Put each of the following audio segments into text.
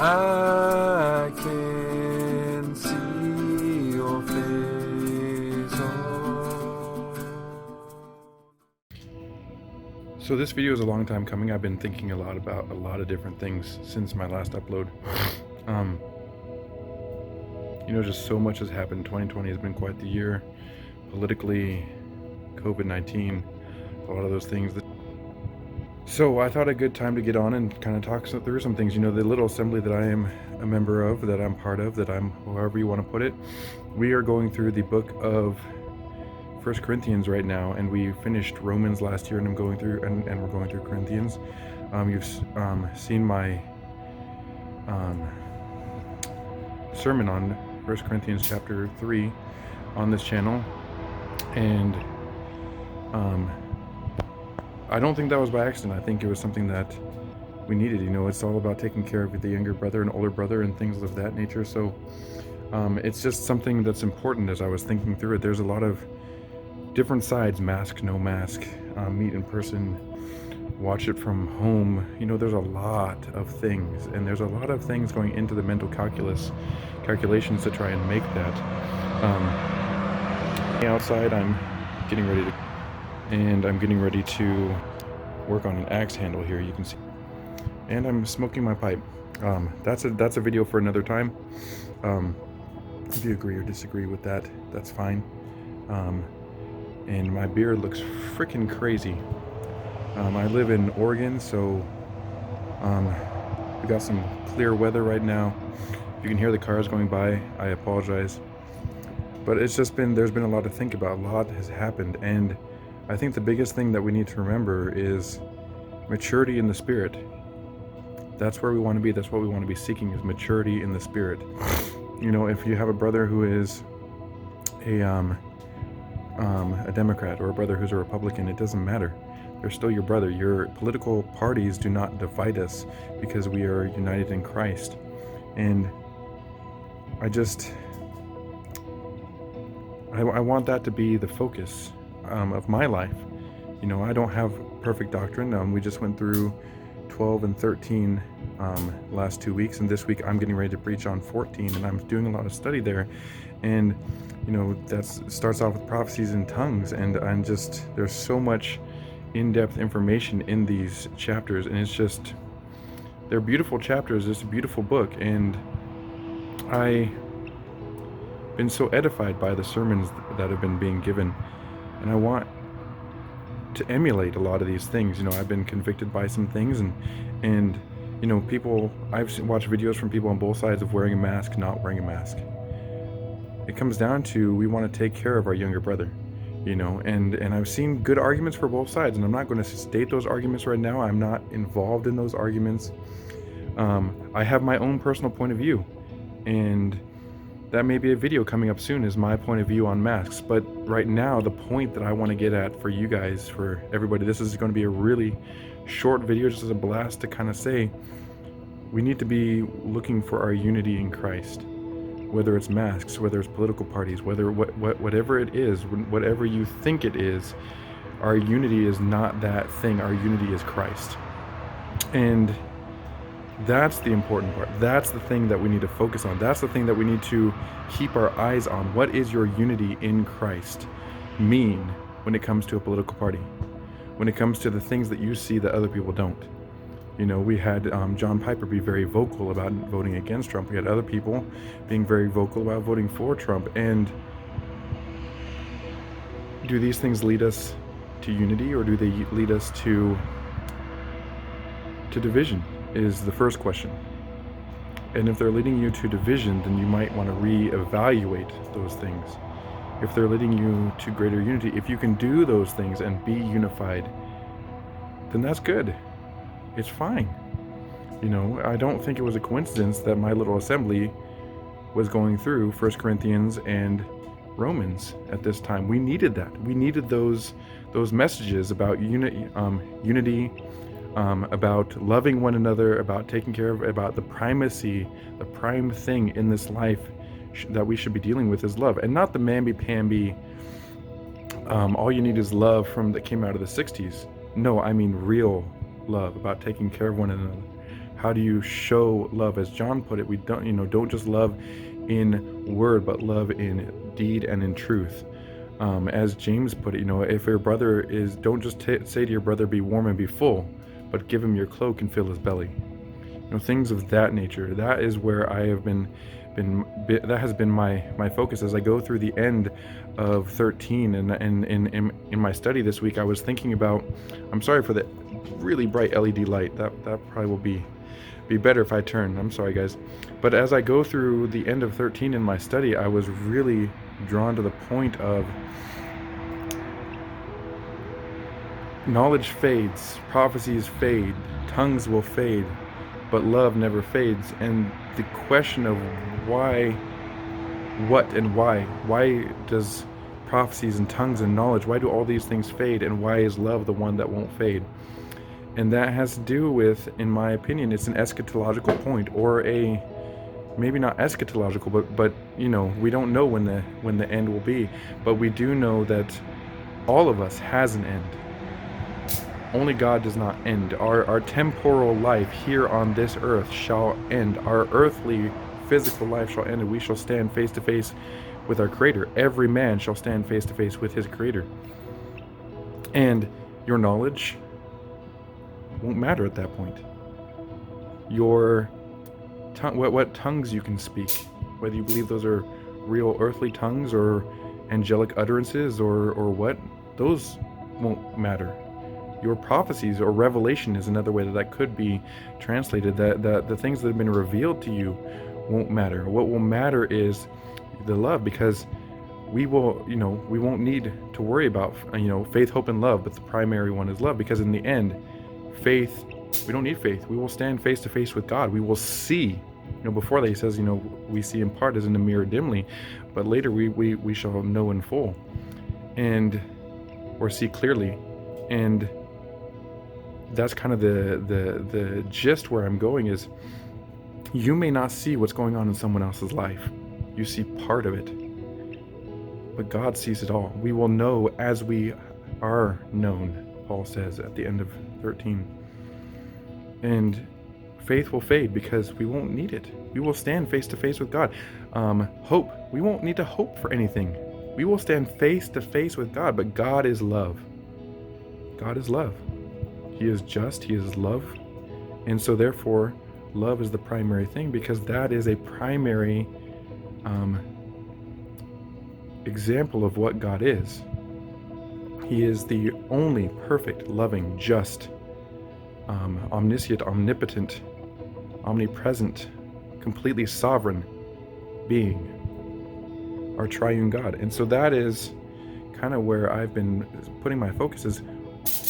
I can see your face. Oh. So this video is a long time coming. I've been thinking a lot about a lot of different things since my last upload. Just so much has happened. 2020 has been quite the year. Politically, COVID-19, a lot of those things. So I thought a good time to get on and kind of talk through some things. The little assembly that I am a member of, that I'm part of, that I'm however you want to put it. We are going through the book of 1 Corinthians right now, and we finished Romans last year, and I'm going through, and we're going through Corinthians. You've seen my sermon on 1 Corinthians chapter 3 on this channel, and I don't think that was by accident. I think it was something that we needed. It's all about taking care of the younger brother and older brother and things of that nature. So it's just something that's important as I was thinking through it. There's a lot of different sides: mask, no mask, meet in person, watch it from home. There's a lot of things, and there's a lot of things going into the mental calculations to try and make that. Outside, I'm getting ready to work on an axe handle here, you can see, and I'm smoking my pipe. That's a video for another time. If you agree or disagree with that, that's fine. And my beard looks freaking crazy. I live in Oregon, so we got some clear weather right now. If you can hear the cars going by, I apologize. But there's been a lot to think about. A lot has happened, and I think the biggest thing that we need to remember is maturity in the Spirit. That's where we want to be. That's what we want to be seeking, is maturity in the Spirit. If you have a brother who is a Democrat, or a brother who's a Republican, it doesn't matter. They're still your brother. Your political parties do not divide us, because we are united in Christ. And I want that to be the focus of my life. I don't have perfect doctrine. We just went through 12 and 13 last 2 weeks, and this week I'm getting ready to preach on 14, and I'm doing a lot of study there. And that starts off with prophecies in tongues, and there's so much in-depth information in these chapters, and they're beautiful chapters. It's a beautiful book, and I've been so edified by the sermons that have been being given, and I want to emulate a lot of these things. I've been convicted by some things, and people, I've watched videos from people on both sides of wearing a mask, not wearing a mask. It comes down to, we want to take care of our younger brother, and I've seen good arguments for both sides, and I'm not going to state those arguments right now. I'm not involved in those arguments. I have my own personal point of view, and that may be a video coming up soon, is my point of view on masks. But right now, the point that I want to get at for you guys, for everybody, this is going to be a really short video, just as a blast to kind of say, we need to be looking for our unity in Christ. Whether it's masks, whether it's political parties, whatever it is, whatever you think it is, our unity is not that thing. Our unity is Christ. And that's the important part. That's the thing that we need to focus on. That's the thing that we need to keep our eyes on. What is your unity in Christ mean when it comes to a political party? When it comes to the things that you see that other people don't? We had John Piper be very vocal about voting against Trump. We had other people being very vocal about voting for Trump. And do these things lead us to unity, or do they lead us to division, is the first question. And if they're leading you to division, then you might want to reevaluate those things. If they're leading you to greater unity, if you can do those things and be unified, then that's good. It's fine. I don't think it was a coincidence that my little assembly was going through 1 Corinthians and Romans at this time. We needed that. We needed those messages about unity, about loving one another, about taking care of, about the primacy, the prime thing in this life that we should be dealing with is love, and not the mamby-pamby, all you need is love that came out of the 60s. No, I mean real love, about taking care of one another, How do you show love? As John put it, we don't just love in word, but love in deed and in truth. As James put it, if your brother don't just say to your brother, be warm and be full, but give him your cloak and fill his belly. Things of that nature. That is where I have been that has been my focus as I go through the end of 13, and in my study this week I was thinking about, I'm sorry for the really bright LED light, that probably will be better if I turn, I'm sorry guys, but as I go through the end of 13 in my study, I was really drawn to the point of knowledge fades, prophecies fade, tongues will fade, but love never fades. And the question of why does prophecies and tongues and knowledge, why do all these things fade, and why is love the one that won't fade? And that has to do with, in my opinion, it's an eschatological point, or a maybe not eschatological, but we don't know when the end will be, but we do know that all of us has an end. Only God does not end. Our temporal life here on this earth shall end. Our earthly physical life shall end, and we shall stand face to face with our Creator. Every man shall stand face to face with his Creator. And your knowledge won't matter at that point. Your what tongues you can speak, whether you believe those are real earthly tongues or angelic utterances or what, those won't matter. Your prophecies or revelation is another way that could be translated, that the things that have been revealed to you won't matter. What will matter is the love, because we won't need to worry about faith, hope, and love, but the primary one is love, because in the end, faith, we don't need faith. We will stand face to face with God. We will see. Before that he says, we see in part as in a mirror dimly, but later we shall know in full, or see clearly. And that's kind of the gist where I'm going is, you may not see what's going on in someone else's life. You see part of it, but God sees it all. We will know as we are known, Paul says at the end of 13. And faith will fade because we won't need it. We will stand face to face with God. Hope, we won't need to hope for anything. We will stand face to face with God, but God is love. God is love. He is just, he is love. And so therefore, love is the primary thing, because that is a primary example of what God is. He is the only perfect, loving, just, omniscient, omnipotent, omnipresent, completely sovereign being, our triune God. And so that is kind of where I've been putting my focus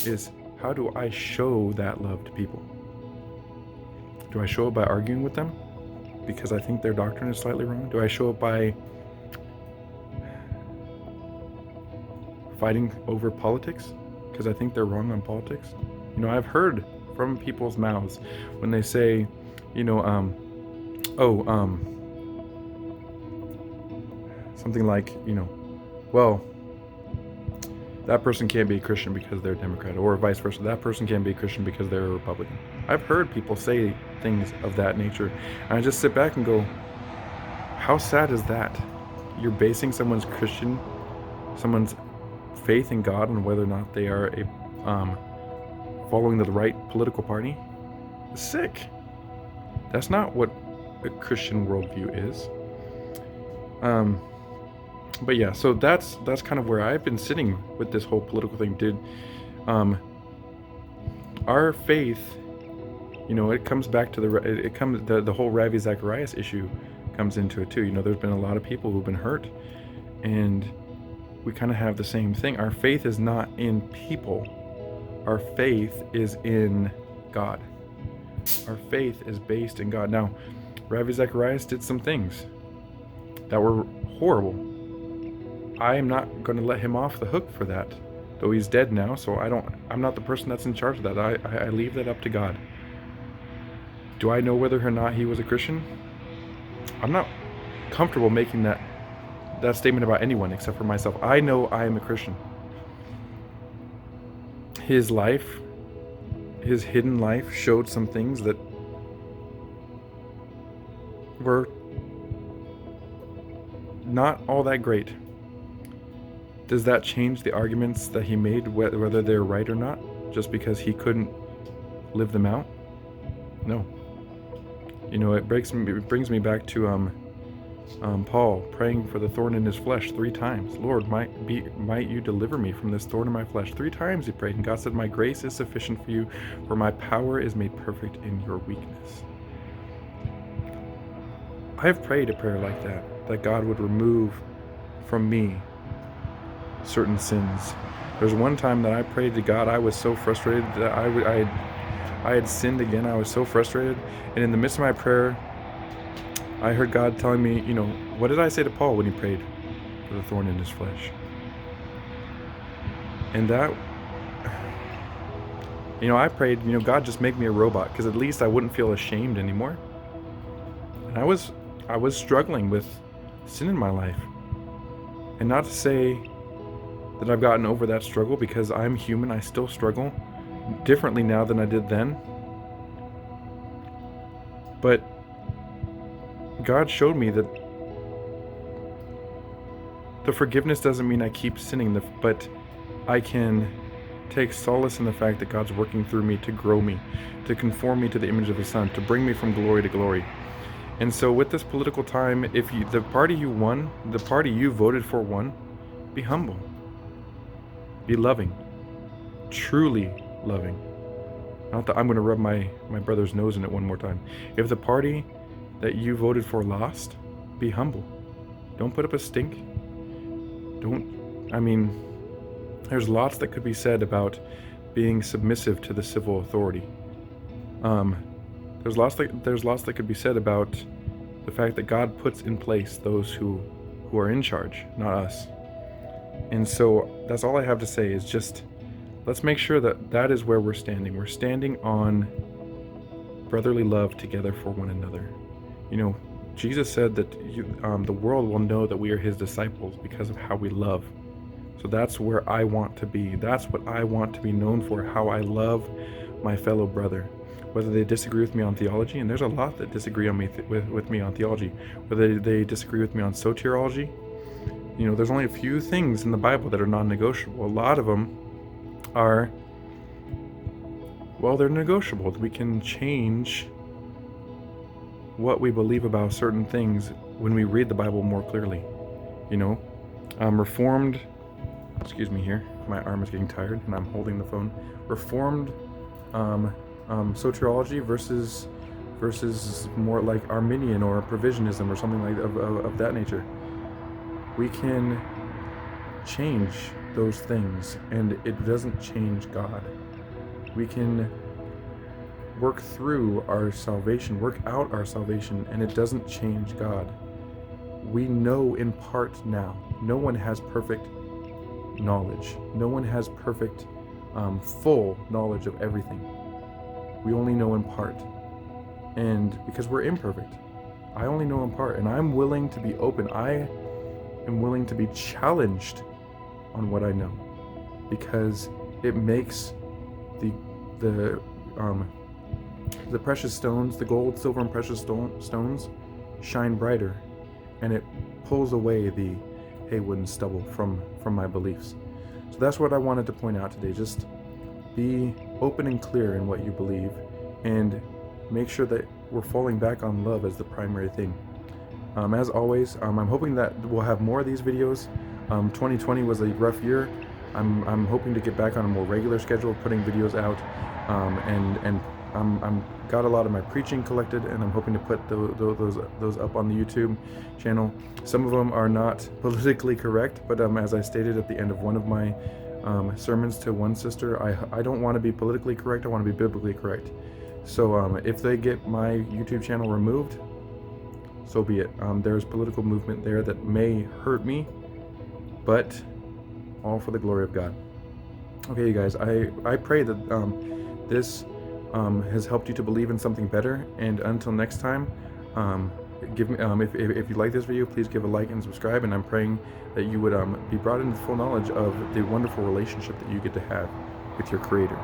is how do I show that love to people? Do I show it by arguing with them because I think their doctrine is slightly wrong? Do I show it by fighting over politics because I think they're wrong on politics? I've heard from people's mouths when they say, something like, well, that person can't be a Christian because they're a Democrat, or vice versa. That person can't be a Christian because they're a Republican. I've heard people say things of that nature, and I just sit back and go, how sad is that? You're basing someone's faith in God on whether or not they are following the right political party. It's sick. That's not what a Christian worldview is. But yeah, so that's kind of where I've been sitting with this whole political thing, dude. Our faith, it comes back to the whole Ravi Zacharias issue comes into it too. There's been a lot of people who've been hurt, and we kind of have the same thing. Our faith is not in people. Our faith is in God. Our faith is based in God. Now, Ravi Zacharias did some things that were horrible. I am not going to let him off the hook for that, though he's dead now, so I'm not the person that's in charge of that. I leave that up to God. Do I know whether or not he was a Christian? I'm not comfortable making that statement about anyone except for myself. I know I am a Christian. His life, his hidden life, showed some things that were not all that great. Does that change the arguments that he made, whether they're right or not, just because he couldn't live them out? No. It brings me back to Paul praying for the thorn in his flesh 3 times. Lord, might you deliver me from this thorn in my flesh? 3 times he prayed, and God said, my grace is sufficient for you, for my power is made perfect in your weakness. I have prayed a prayer like that God would remove from me certain sins. There's one time that I prayed to God, I was so frustrated that I had sinned again. I was so frustrated, and in the midst of my prayer, I heard God telling me, what did I say to Paul when he prayed for the thorn in his flesh? And that, I prayed, God, just make me a robot, because at least I wouldn't feel ashamed anymore. And I was struggling with sin in my life. And not to say that I've gotten over that struggle, because I'm human, I still struggle differently now than I did then. But God showed me that the forgiveness doesn't mean I keep sinning, but I can take solace in the fact that God's working through me to grow me, to conform me to the image of His Son, to bring me from glory to glory. And so with this political time, if the party you voted for won, be humble. Be loving. Truly loving. Not that I'm going to rub my brother's nose in it one more time. If the party that you voted for lost, be humble. Don't put up a stink. There's lots that could be said about being submissive to the civil authority. There's lots that could be said about the fact that God puts in place those who are in charge, not us. And so that's all I have to say is just, let's make sure that is where we're standing. We're standing on brotherly love together for one another. Jesus said that the world will know that we are His disciples because of how we love. So that's where I want to be. That's what I want to be known for, how I love my fellow brother. Whether they disagree with me on theology, and there's a lot that disagree with me on theology, whether they disagree with me on soteriology, there's only a few things in the Bible that are non-negotiable. A lot of them are, they're negotiable. We can change what we believe about certain things when we read the Bible more clearly. Reformed, excuse me here, my arm is getting tired and I'm holding the phone. Reformed soteriology versus more like Arminian or Provisionism or something like of that nature. We can change those things, and it doesn't change God. We can work through our salvation, work out our salvation, and it doesn't change God. We know in part now. No one has perfect knowledge. No one has perfect, full knowledge of everything. We only know in part. And because we're imperfect, I only know in part, and I'm willing to be open. I am willing to be challenged on what I know, because it makes the precious stones, the gold, silver, and precious stones shine brighter, and it pulls away the hay, wood, and stubble from my beliefs. So that's what I wanted to point out today. Just be open and clear in what you believe, and make sure that we're falling back on love as the primary thing. As always, I'm hoping that we'll have more of these videos. 2020 was a rough year. I'm hoping to get back on a more regular schedule of putting videos out, and I'm got a lot of my preaching collected, and I'm hoping to put those up on the YouTube channel. Some of them are not politically correct, but as I stated at the end of one of my sermons to one sister, I don't want to be politically correct. I want to be biblically correct. So if they get my YouTube channel removed, so be it. There's political movement there that may hurt me, but all for the glory of God. Okay, you guys, I pray that this has helped you to believe in something better. And until next time, give me if you like this video, please give a like and subscribe. And I'm praying that you would be brought into full knowledge of the wonderful relationship that you get to have with your Creator.